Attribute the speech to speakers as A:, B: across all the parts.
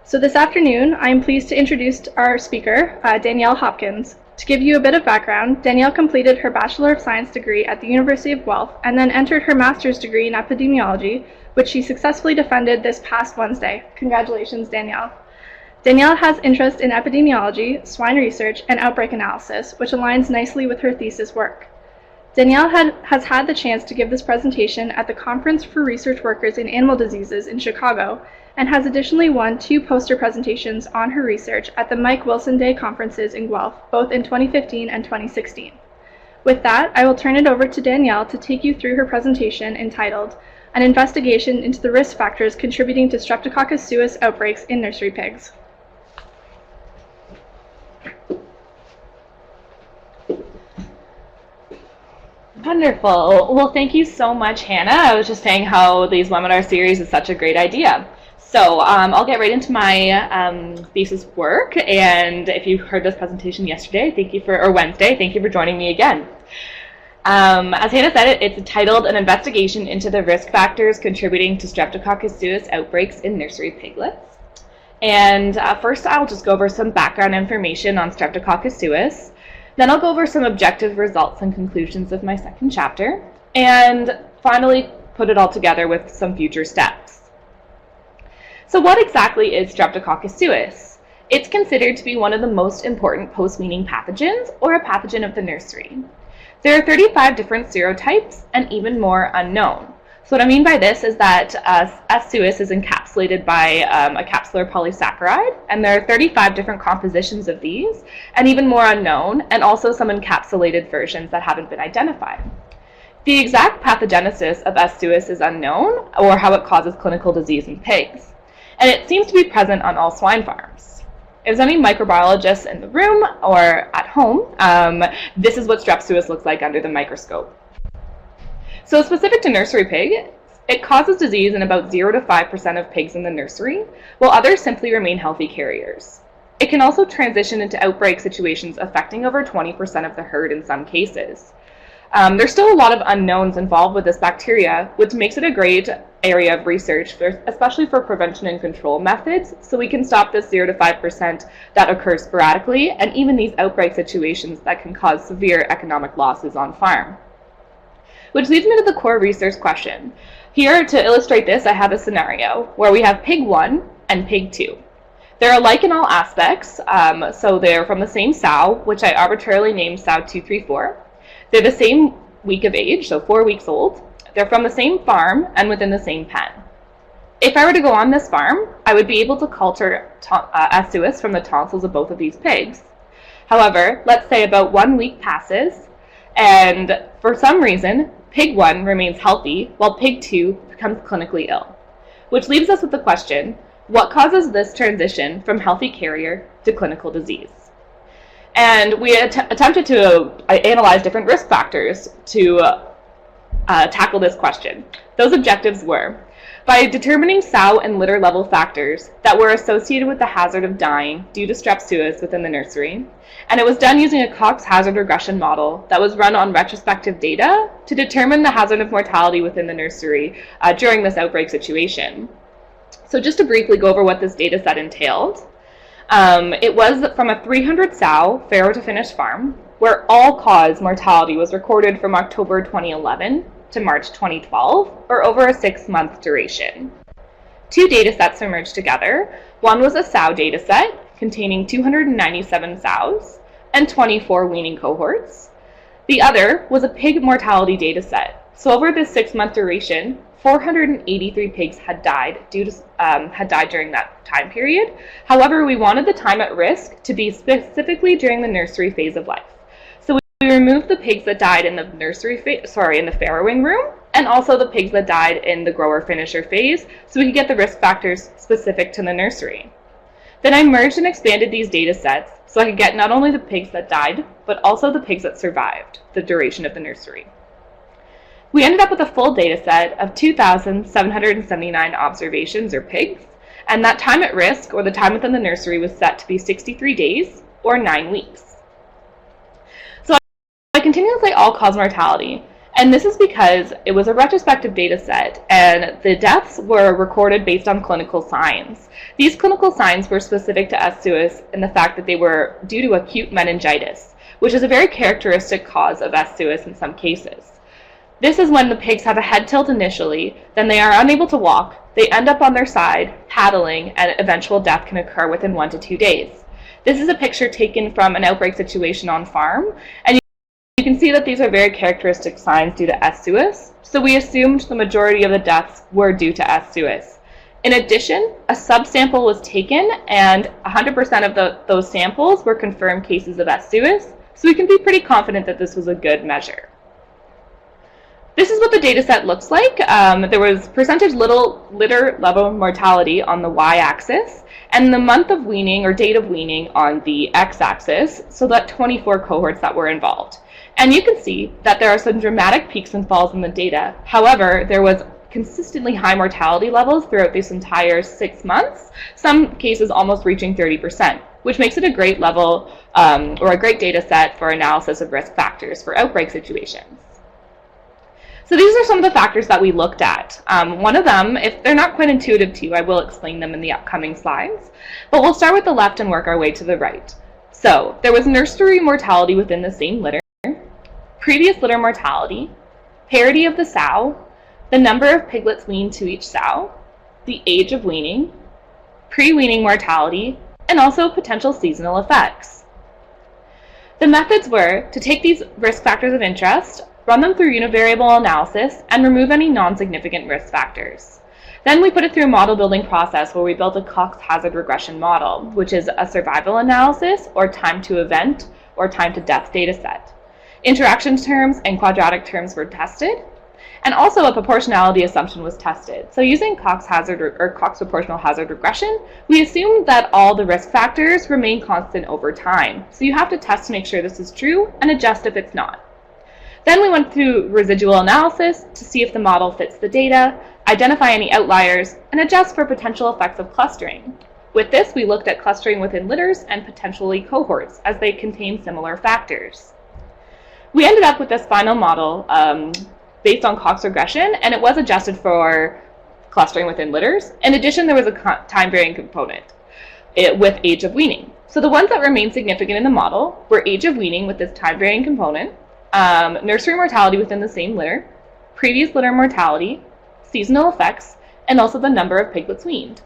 A: So this afternoon, I am pleased to introduce our speaker, Danielle Hopkins. To give you a bit of background, Danielle completed her Bachelor of Science degree at the University of Guelph and then entered her Master's degree in epidemiology, which she successfully defended this past Wednesday. Congratulations, Danielle. Danielle has interest in epidemiology, swine research, and outbreak analysis, which aligns nicely with her thesis work. Danielle has had the chance to give this presentation at the Conference for Research Workers in Animal Diseases in Chicago, and has additionally won 2 poster presentations on her research at the Mike Wilson Day conferences in Guelph, both in 2015 and 2016. With that, I will turn it over to Danielle to take you through her presentation entitled An Investigation into the Risk Factors Contributing to Streptococcus suis Outbreaks in Nursery Pigs.
B: Wonderful. Well, thank you so much, Hannah. I was just saying how these webinar series is such a great idea. So I'll get right into my thesis work. And if you heard this presentation yesterday, or Wednesday, thank you for joining me again. As Hannah said, it's titled An Investigation into the Risk Factors Contributing to Streptococcus suis Outbreaks in Nursery Piglets. And first, I'll just go over some background information on Streptococcus suis. Then I'll go over some objective results and conclusions of my second chapter, and finally put it all together with some future steps. So what exactly is Streptococcus suis? It's considered to be one of the most important post-weaning pathogens, or a pathogen of the nursery. There are 35 different serotypes and even more unknown. So what I mean by this is that S. suis is encapsulated by a capsular polysaccharide, and there are 35 different compositions of these, and even more unknown, and also some encapsulated versions that haven't been identified. The exact pathogenesis of S. suis is unknown, or how it causes clinical disease in pigs, and it seems to be present on all swine farms. If there's any microbiologists in the room or at home, this is what Strep suis looks like under the microscope. So specific to nursery pig, it causes disease in about 0 to 5% of pigs in the nursery, while others simply remain healthy carriers. It can also transition into outbreak situations affecting over 20% of the herd in some cases. There's still a lot of unknowns involved with this bacteria, which makes it a great area of research, especially for prevention and control methods, so we can stop this 0 to 5% that occurs sporadically, and even these outbreak situations that can cause severe economic losses on farm. Which leads me to the core research question. Here, to illustrate this, I have a scenario where we have pig 1 and pig 2. They're alike in all aspects, so they're from the same sow, which I arbitrarily named sow 234. They're the same week of age, so 4 weeks old. They're from the same farm and within the same pen. If I were to go on this farm, I would be able to culture S. suis from the tonsils of both of these pigs. However, let's say about 1 week passes, and for some reason, pig 1 remains healthy, while pig 2 becomes clinically ill. Which leaves us with the question, what causes this transition from healthy carrier to clinical disease? And we attempted to analyze different risk factors to tackle this question. Those objectives were, by determining sow and litter level factors that were associated with the hazard of dying due to Strep suis within the nursery, and it was done using a Cox hazard regression model that was run on retrospective data to determine the hazard of mortality within the nursery during this outbreak situation. So just to briefly go over what this data set entailed, it was from a 300 sow farrow to finish farm, where all-cause mortality was recorded from October 2011 to March 2012, or over a 6-month duration. 2 data sets were merged together. One was a sow data set containing 297 sows and 24 weaning cohorts. The other was a pig mortality data set. So over this 6-month duration, 483 pigs had died during that time period. However, we wanted the time at risk to be specifically during the nursery phase of life. We removed the pigs that died in the in the farrowing room, and also the pigs that died in the grower-finisher phase, so we could get the risk factors specific to the nursery. Then I merged and expanded these data sets so I could get not only the pigs that died, but also the pigs that survived the duration of the nursery. We ended up with a full data set of 2,779 observations or pigs, and that time at risk, or the time within the nursery, was set to be 63 days or 9 weeks. So I continuously all-cause mortality, And this is because it was a retrospective data set, and the deaths were recorded based on clinical signs. These clinical signs were specific to S. suis in the fact that they were due to acute meningitis, which is a very characteristic cause of S. suis in some cases. This is when the pigs have a head tilt initially, then they are unable to walk, they end up on their side, paddling, and eventual death can occur within 1 to 2 days. This is a picture taken from an outbreak situation on farm, and you can see that these are very characteristic signs due to S. suis, so we assumed the majority of the deaths were due to S. suis. In addition, a subsample was taken, and 100% of those samples were confirmed cases of S. suis, so we can be pretty confident that this was a good measure. This is what the data set looks like. There was percentage litter level mortality on the y-axis, and the month of weaning or date of weaning on the x-axis, so that 24 cohorts that were involved. And you can see that there are some dramatic peaks and falls in the data. However, there was consistently high mortality levels throughout this entire 6 months, some cases almost reaching 30%, which makes it a great level or a great data set for analysis of risk factors for outbreak situations. So these are some of the factors that we looked at. One of them, if they're not quite intuitive to you, I will explain them in the upcoming slides, but we'll start with the left and work our way to the right. So there was nursery mortality within the same litter, previous litter mortality, parity of the sow, the number of piglets weaned to each sow, the age of weaning, pre-weaning mortality, and also potential seasonal effects. The methods were to take these risk factors of interest, run them through univariable analysis, and remove any non-significant risk factors. Then we put it through a model building process where we built a Cox hazard regression model, which is a survival analysis or time to event or time to death data set. Interaction terms and quadratic terms were tested, and also a proportionality assumption was tested. So using Cox hazard or Cox proportional hazard regression, we assumed that all the risk factors remain constant over time. So you have to test to make sure this is true and adjust if it's not. Then we went through residual analysis to see if the model fits the data, identify any outliers, and adjust for potential effects of clustering. With this, we looked at clustering within litters and potentially cohorts, as they contain similar factors. We ended up with this final model based on Cox regression, and it was adjusted for clustering within litters. In addition, there was a time-varying component with age of weaning. So the ones that remained significant in the model were age of weaning with this time-varying component, nursery mortality within the same litter, previous litter mortality, seasonal effects, and also the number of piglets weaned.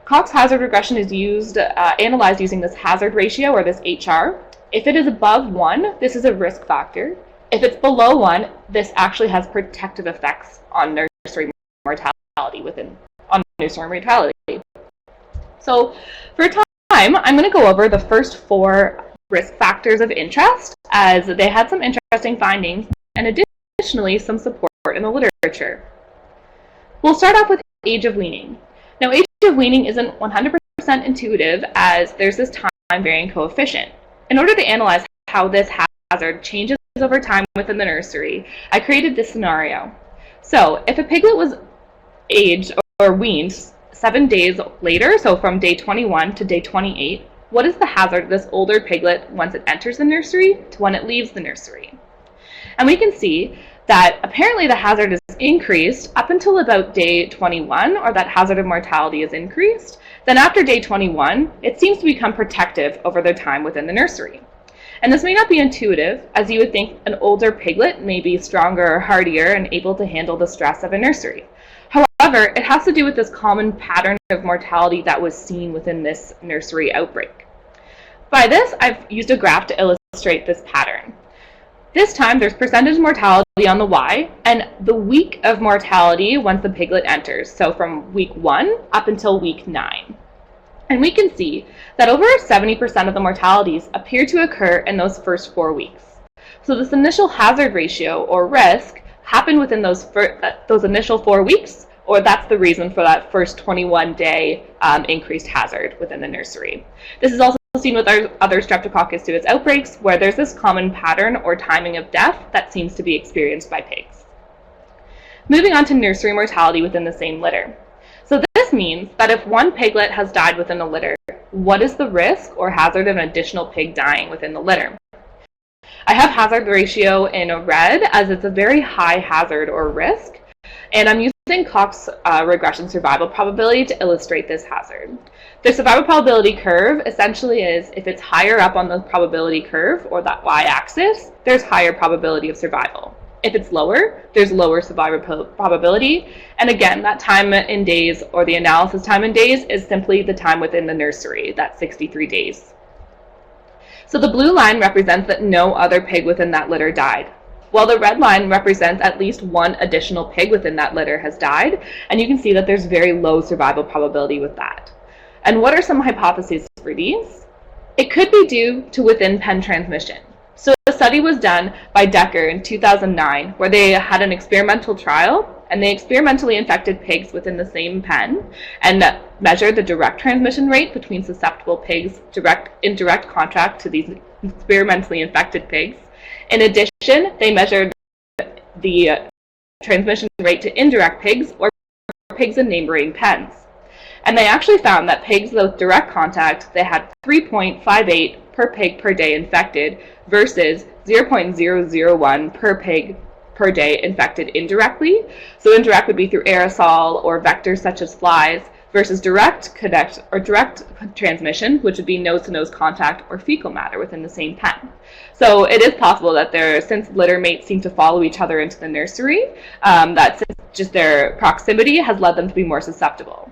B: Cox hazard regression is analyzed using this hazard ratio, or this HR. If it is above 1, this is a risk factor. If it's below 1, this actually has protective effects on nursery mortality So for time, I'm going to go over the first 4 risk factors of interest, as they had some interesting findings and additionally some support in the literature. We'll start off with age of weaning. Now, age of weaning isn't 100% intuitive, as there's this time-varying coefficient. In order to analyze how this hazard changes over time within the nursery, I created this scenario. So if a piglet was aged or weaned 7 days later, so from day 21 to day 28, what is the hazard of this older piglet once it enters the nursery to when it leaves the nursery? And we can see that apparently the hazard is increased up until about day 21, or that hazard of mortality is increased. Then after day 21, it seems to become protective over their time within the nursery. And this may not be intuitive, as you would think an older piglet may be stronger or hardier and able to handle the stress of a nursery. However, it has to do with this common pattern of mortality that was seen within this nursery outbreak. By this, I've used a graph to illustrate this pattern. This time, there's percentage mortality on the Y, and the week of mortality once the piglet enters, so from week 1 up until week 9. And we can see that over 70% of the mortalities appear to occur in those first 4 weeks. So this initial hazard ratio, or risk, happened within those initial 4 weeks, or that's the reason for that first 21-day increased hazard within the nursery. This is also seen with our other Streptococcus suis outbreaks, where there's this common pattern or timing of death that seems to be experienced by pigs. Moving on to nursery mortality within the same litter. So this means that if one piglet has died within a litter, what is the risk or hazard of an additional pig dying within the litter? I have hazard ratio in red as it's a very high hazard or risk, and I'm using Cox regression survival probability to illustrate this hazard. The survival probability curve essentially is if it's higher up on the probability curve, or that y-axis, there's higher probability of survival. If it's lower, there's lower survival probability. And again, that time in days, or the analysis time in days, is simply the time within the nursery, that's 63 days. So the blue line represents that no other pig within that litter died, while the red line represents at least one additional pig within that litter has died, and you can see that there's very low survival probability with that. And what are some hypotheses for these? It could be due to within pen transmission. So a study was done by Decker in 2009 where they had an experimental trial, and they experimentally infected pigs within the same pen and measured the direct transmission rate between susceptible pigs in direct contact to these experimentally infected pigs. In addition, they measured the transmission rate to indirect pigs, or pigs in neighboring pens. And they actually found that pigs with direct contact, they had 3.58 per pig per day infected versus 0.001 per pig per day infected indirectly. So indirect would be through aerosol or vectors such as flies, versus direct transmission, which would be nose-to-nose contact or fecal matter within the same pen. So it is possible that since litter mates seem to follow each other into the nursery, that just their proximity has led them to be more susceptible.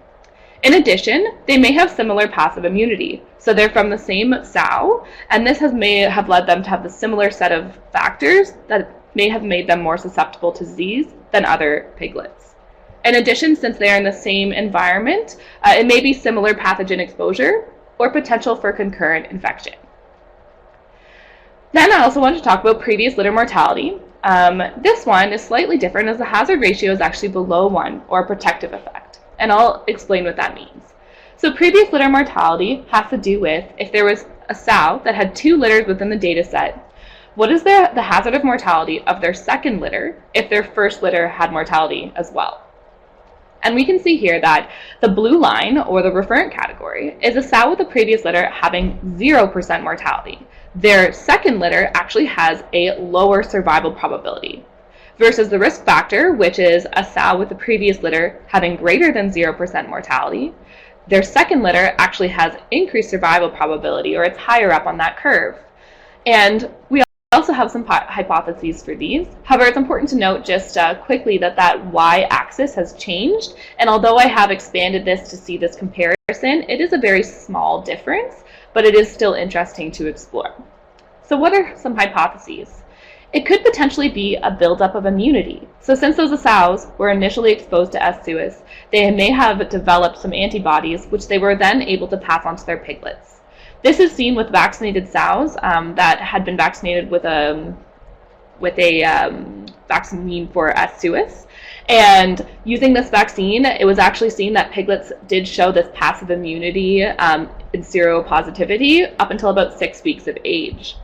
B: In addition, they may have similar passive immunity. So they're from the same sow, and this may have led them to have the similar set of factors that may have made them more susceptible to disease than other piglets. In addition, since they are in the same environment, it may be similar pathogen exposure or potential for concurrent infection. Then I also want to talk about previous litter mortality. This one is slightly different as the hazard ratio is actually below 1, or a protective effect. And I'll explain what that means. So previous litter mortality has to do with if there was a sow that had 2 litters within the data set, what is the hazard of mortality of their second litter if their first litter had mortality as well? And we can see here that the blue line, or the referent category, is a sow with the previous litter having 0% mortality. Their second litter actually has a lower survival probability. Versus the risk factor, which is a sow with the previous litter having greater than 0% mortality. Their second litter actually has increased survival probability, or it's higher up on that curve. And we also have some hypotheses for these. However, it's important to note just quickly that that y-axis has changed, and although I have expanded this to see this comparison, it is a very small difference, but it is still interesting to explore. So what are some hypotheses? It could potentially be a buildup of immunity. So since those sows were initially exposed to S. suis, they may have developed some antibodies, which they were then able to pass on to their piglets. This is seen with vaccinated sows that had been vaccinated with a vaccine for S. suis. And using this vaccine, it was actually seen that piglets did show this passive immunity in seropositivity up until about 6 weeks of age.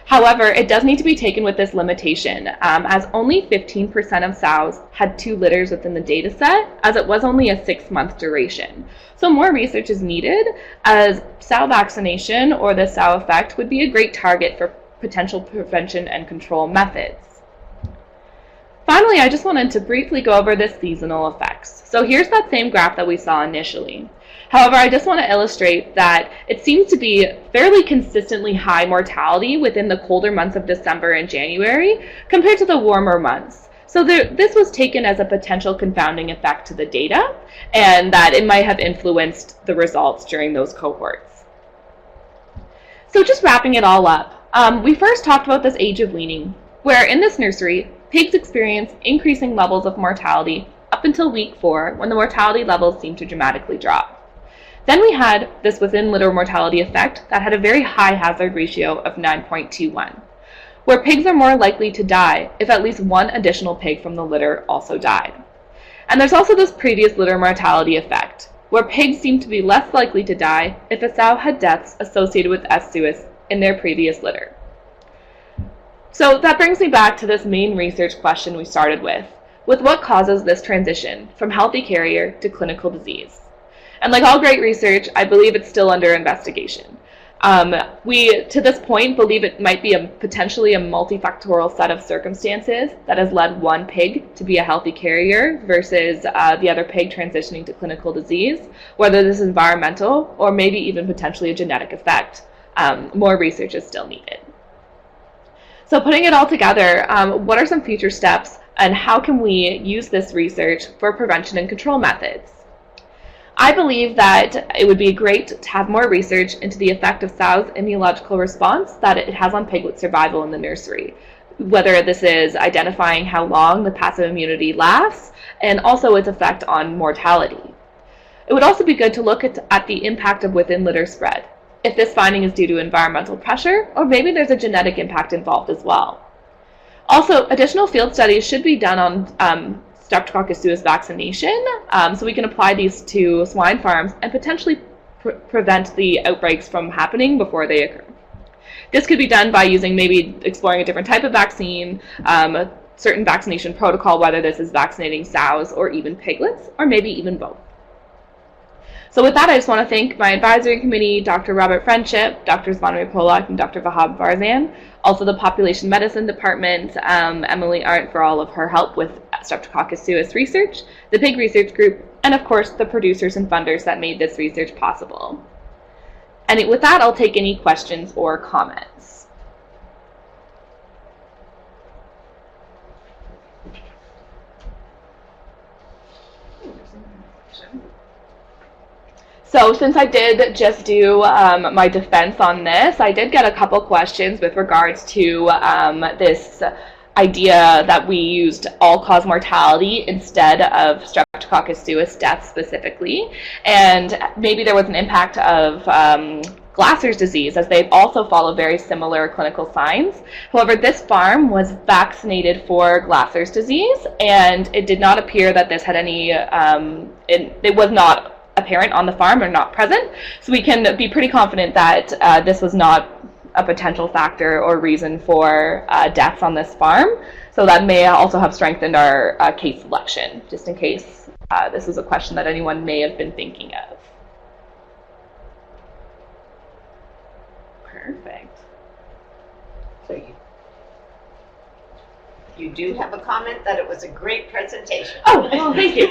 B: However, it does need to be taken with this limitation, as only 15% of sows had 2 litters within the data set, as it was only a 6-month duration. So more research is needed, as sow vaccination or the sow effect would be a great target for potential prevention and control methods. Finally, I just wanted to briefly go over the seasonal effects. So here's that same graph that we saw initially. However, I just want to illustrate that it seems to be fairly consistently high mortality within the colder months of December and January compared to the warmer months. So this was taken as a potential confounding effect to the data, and that it might have influenced the results during those cohorts. So just wrapping it all up, we first talked about this age of weaning, where in this nursery, pigs experience increasing levels of mortality up until week 4, when the mortality levels seem to dramatically drop. Then we had this within litter mortality effect that had a very high hazard ratio of 9.21, where pigs are more likely to die if at least one additional pig from the litter also died. And there's also this previous litter mortality effect, where pigs seem to be less likely to die if a sow had deaths associated with S. suis in their previous litter. So that brings me back to this main research question we started with what causes this transition from healthy carrier to clinical disease? And like all great research, I believe it's still under investigation. We, to this point, believe it might be potentially a multifactorial set of circumstances that has led one pig to be a healthy carrier versus the other pig transitioning to clinical disease, whether this is environmental or maybe even potentially a genetic effect. More research is still needed. So putting it all together, what are some future steps and how can we use this research for prevention and control methods? I believe that it would be great to have more research into the effect of sow's immunological response that it has on piglet survival in the nursery, whether this is identifying how long the passive immunity lasts and also its effect on mortality. It would also be good to look at the impact of within litter spread, if this finding is due to environmental pressure or maybe there's a genetic impact involved as well. Also, additional field studies should be done on Streptococcus suis vaccination, so we can apply these to swine farms and potentially prevent the outbreaks from happening before they occur. This could be done by using maybe exploring a different type of vaccine, a certain vaccination protocol, whether this is vaccinating sows or even piglets, or maybe even both. So with that, I just want to thank my advisory committee, Dr. Robert Friendship, Drs. Bonami Polak, and Dr. Vahab Farzan, also the population medicine department, Emily Arndt for all of her help with Streptococcus suis research, the pig research group, and of course the producers and funders that made this research possible. And with that, I'll take any questions or comments. So since I did just do my defense on this, I did get a couple questions with regards to this idea that we used all-cause mortality instead of Streptococcus suis death specifically, and maybe there was an impact of Glasser's disease, as they also follow very similar clinical signs. However, this farm was vaccinated for Glasser's disease, and it did not appear that this had any, it was not apparent on the farm or not present, so we can be pretty confident that this was not a potential factor or reason for deaths on this farm. So that may also have strengthened our case selection, just in case this is a question that anyone may have been thinking of. Perfect.
C: So you do have a comment that it was a great presentation.
B: Oh, well, thank you.